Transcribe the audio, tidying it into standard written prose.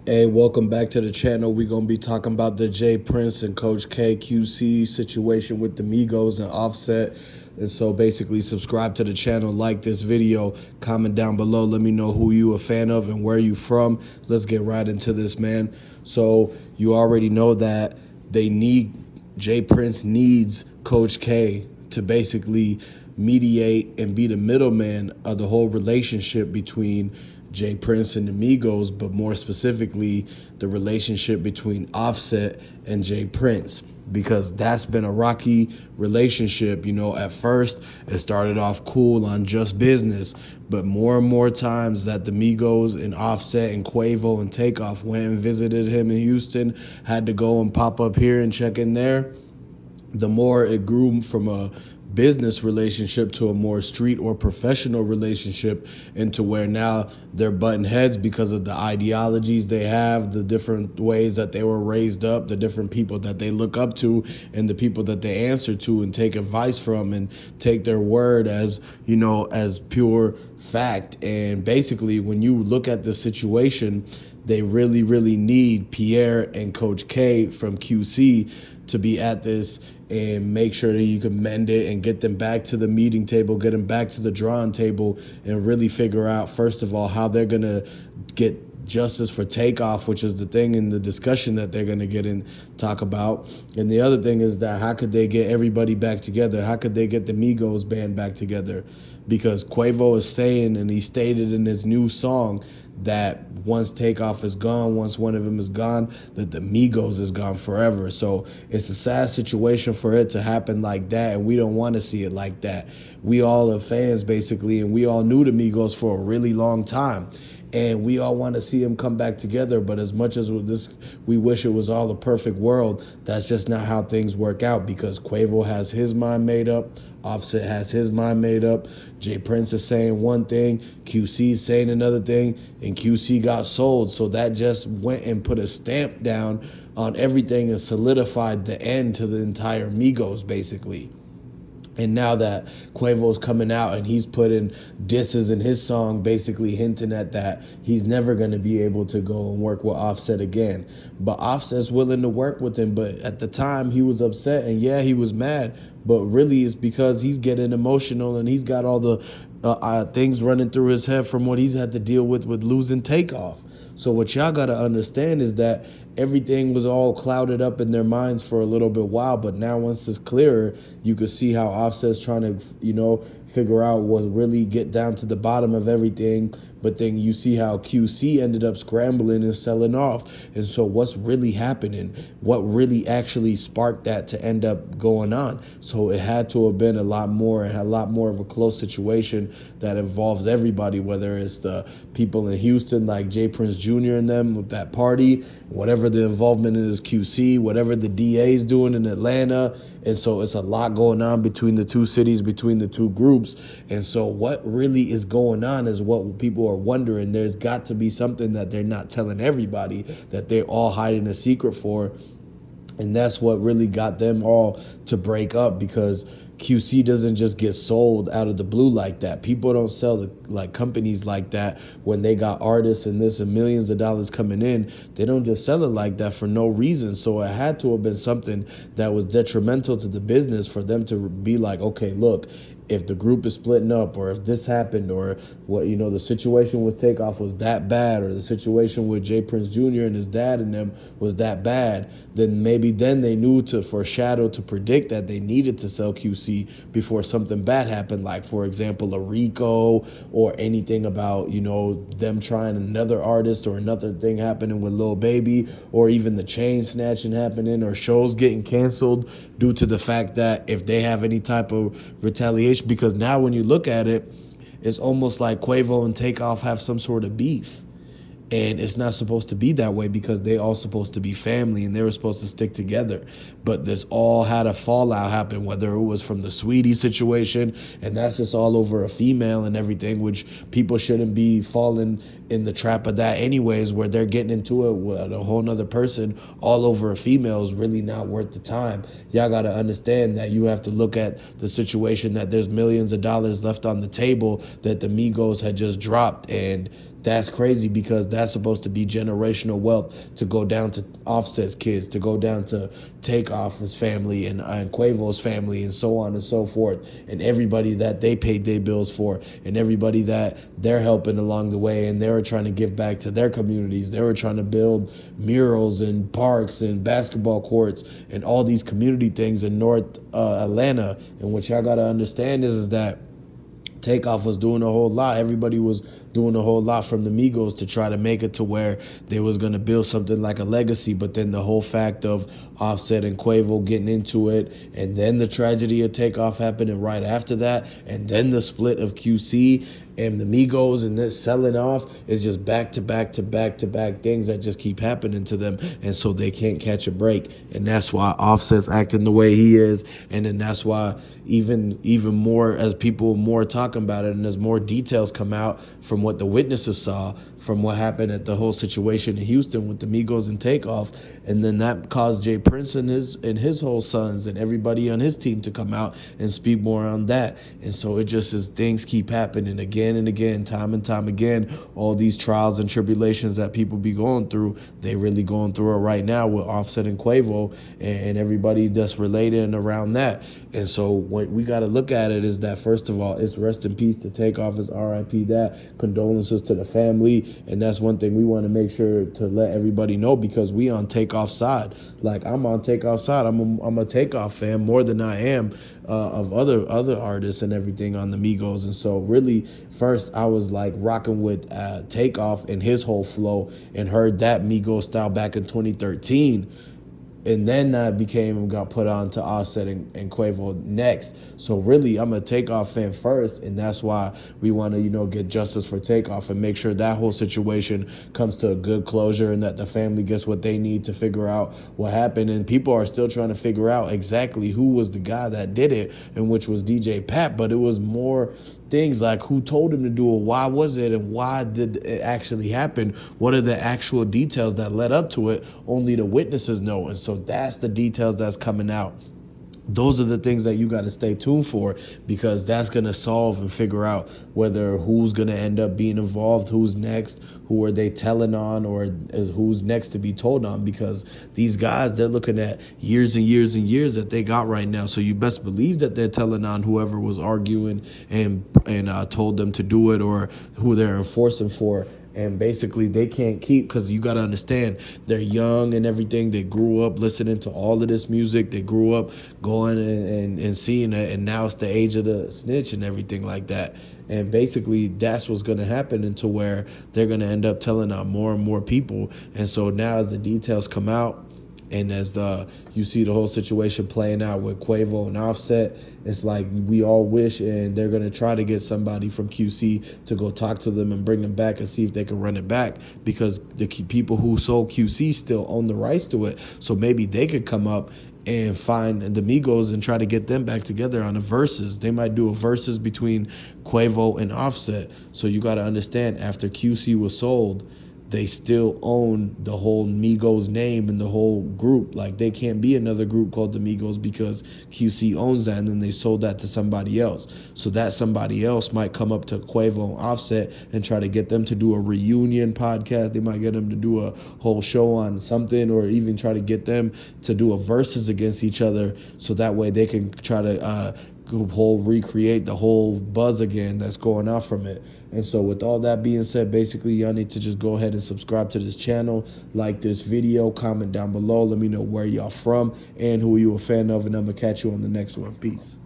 Hey, welcome back to the channel. We're going to be talking about the jprince and Coach K QC situation with the Migos and Offset. And so basically subscribe to the channel, like this video, comment down below. Let me know who you a fan of and where you from. Let's get right into this, man. So you already know that jprince needs Coach K to basically mediate and be the middleman of the whole relationship between jprince and the Migos, but more specifically, the relationship between Offset and jprince, because that's been a rocky relationship. You know, at first it started off cool on just business, but more and more times that the Migos and Offset and Quavo and Takeoff went and visited him in Houston, had to go and pop up here and check in there, the more it grew from a business relationship to a more street or professional relationship, into where now they're butting heads because of the ideologies they have, the different ways that they were raised up, the different people that they look up to, and the people that they answer to and take advice from and take their word as, you know, as pure fact. And basically, when you look at the situation, they really, really need Pierre and Coach K from QC to be at this and make sure that you can mend it and get them back to the meeting table, get them back to the drawing table, and really figure out, first of all, how they're going to get justice for Takeoff, which is the thing in the discussion that they're going to get in, talk about. And the other thing is that how could they get everybody back together? How could they get the Migos band back together? Because Quavo is saying, and he stated in his new song, that once Takeoff is gone, once one of them is gone, that the Migos is gone forever. So it's a sad situation for it to happen like that, and we don't want to see it like that. We all are fans, basically, and we all knew the Migos for a really long time. And we all want to see them come back together. But as much as we wish it was all a perfect world, that's just not how things work out, because Quavo has his mind made up. Offset has his mind made up. jprince is saying one thing, QC is saying another thing, and QC got sold. So that just went and put a stamp down on everything and solidified the end to the entire Migos, basically. And now that Quavo's coming out and he's putting disses in his song, basically hinting at that he's never going to be able to go and work with Offset again. But Offset's willing to work with him. But at the time, he was upset, and yeah, he was mad. But really, it's because he's getting emotional and he's got all the things running through his head from what he's had to deal with losing Takeoff. So what y'all got to understand is that everything was all clouded up in their minds for a little bit while, but now once it's clearer, you can see how Offset's trying to, you know, figure out what really get down to the bottom of everything. But then you see how QC ended up scrambling and selling off. And so what's really happening? What really actually sparked that to end up going on? So it had to have been a lot more of a close situation that involves everybody, whether it's the people in Houston like jprince Jr. and them with that party, whatever the involvement is QC, whatever the DA's doing in Atlanta. And so it's a lot going on between the two cities, between the two groups. And so what really is going on is what people are wondering. There's got to be something that they're not telling everybody, that they're all hiding a secret for. And that's what really got them all to break up, because QC doesn't just get sold out of the blue like that. People don't sell like companies like that when they got artists and this and millions of dollars coming in. They don't just sell it like that for no reason. So it had to have been something that was detrimental to the business for them to be like, okay, look, if the group is splitting up, or if this happened, or what, you know, the situation with Takeoff was that bad, or the situation with jprince Jr. and his dad and them was that bad, then maybe then they knew to foreshadow, to predict that they needed to sell QC before something bad happened, like, for example, a Rico, or anything about, you know, them trying another artist, or another thing happening with Lil Baby, or even the chain snatching happening, or shows getting canceled due to the fact that if they have any type of retaliation. Because now when you look at it, it's almost like Quavo and Takeoff have some sort of beef. And it's not supposed to be that way, because they all supposed to be family and they were supposed to stick together. But this all had a fallout happen, whether it was from the Sweetie situation, and that's just all over a female and everything, which people shouldn't be falling in the trap of that anyways, where they're getting into it with a whole nother person all over a female is really not worth the time. Y'all got to understand that you have to look at the situation that there's millions of dollars left on the table that the Migos had just dropped, and that's crazy because that's supposed to be generational wealth to go down to Offset's kids, to go down to Takeoff's family and Quavo's family and so on and so forth, and everybody that they paid their bills for and everybody that they're helping along the way, and they were trying to give back to their communities. They were trying to build murals and parks and basketball courts and all these community things in North Atlanta. And what y'all got to understand is that Takeoff was doing a whole lot. Everybody was doing a whole lot from the Migos to try to make it to where they was going to build something like a legacy. But then the whole fact of Offset and Quavo getting into it, and then the tragedy of Takeoff happening right after that, and then the split of QC and the Migos and this selling off is just back to back to back to back things that just keep happening to them. And so they can't catch a break. And that's why Offset's acting the way he is. And then that's why even more as people more talking about it and as more details come out from what the witnesses saw from what happened at the whole situation in Houston with the Migos and Takeoff, and then that caused jprince and his whole sons and everybody on his team to come out and speak more on that. And so it just is things keep happening again and again, time and time again. All these trials and tribulations that people be going through, they really going through it right now with Offset and Quavo and everybody that's related around that. And so what we got to look at it is that, first of all, it's rest in peace to Takeoff, it's RIP that, condolences to the family. And that's one thing we want to make sure to let everybody know, because we on Takeoff's side. Like, I'm on Takeoff's side. I'm a Takeoff fan more than I am of other artists and everything on the Migos. And so really, first I was like rocking with Takeoff and his whole flow, and heard that Migos style back in 2013. And then that got put on to Offset and Quavo next. So really, I'm a Takeoff fan first, and that's why we want to, get justice for Takeoff and make sure that whole situation comes to a good closure, and that the family gets what they need to figure out what happened. And people are still trying to figure out exactly who was the guy that did it, and which was DJ Pat. But it was more things like who told him to do it, why was it, and why did it actually happen? What are the actual details that led up to it? Only the witnesses know. And so that's the details that's coming out. Those are the things that you got to stay tuned for, because that's going to solve and figure out whether who's going to end up being involved, who's next, who are they telling on, or is who's next to be told on, because these guys, they're looking at years and years and years that they got right now. So you best believe that they're telling on whoever was arguing and told them to do it, or who they're enforcing for. And basically they can't keep, because you got to understand, they're young and everything. They grew up listening to all of this music. They grew up going and seeing it. And now it's the age of the snitch and everything like that. And basically that's what's going to happen, into where they're going to end up telling on more and more people. And so now as the details come out, and as you see the whole situation playing out with Quavo and Offset, it's like we all wish, and they're going to try to get somebody from QC to go talk to them and bring them back and see if they can run it back, because the people who sold QC still own the rights to it. So maybe they could come up and find the Migos and try to get them back together on a versus. They might do a versus between Quavo and Offset. So you got to understand, after QC was sold, they still own the whole Migos name and the whole group. Like, they can't be another group called the Migos, because QC owns that, and then they sold that to somebody else. So that somebody else might come up to Quavo and Offset and try to get them to do a reunion podcast. They might get them to do a whole show on something, or even try to get them to do a versus against each other, so that way they can try to recreate the whole buzz again that's going off from it. And so with all that being said, basically y'all need to just go ahead and subscribe to this channel, like this video, comment down below, let me know where y'all from and who you a fan of, and I'm gonna catch you on the next one. Peace.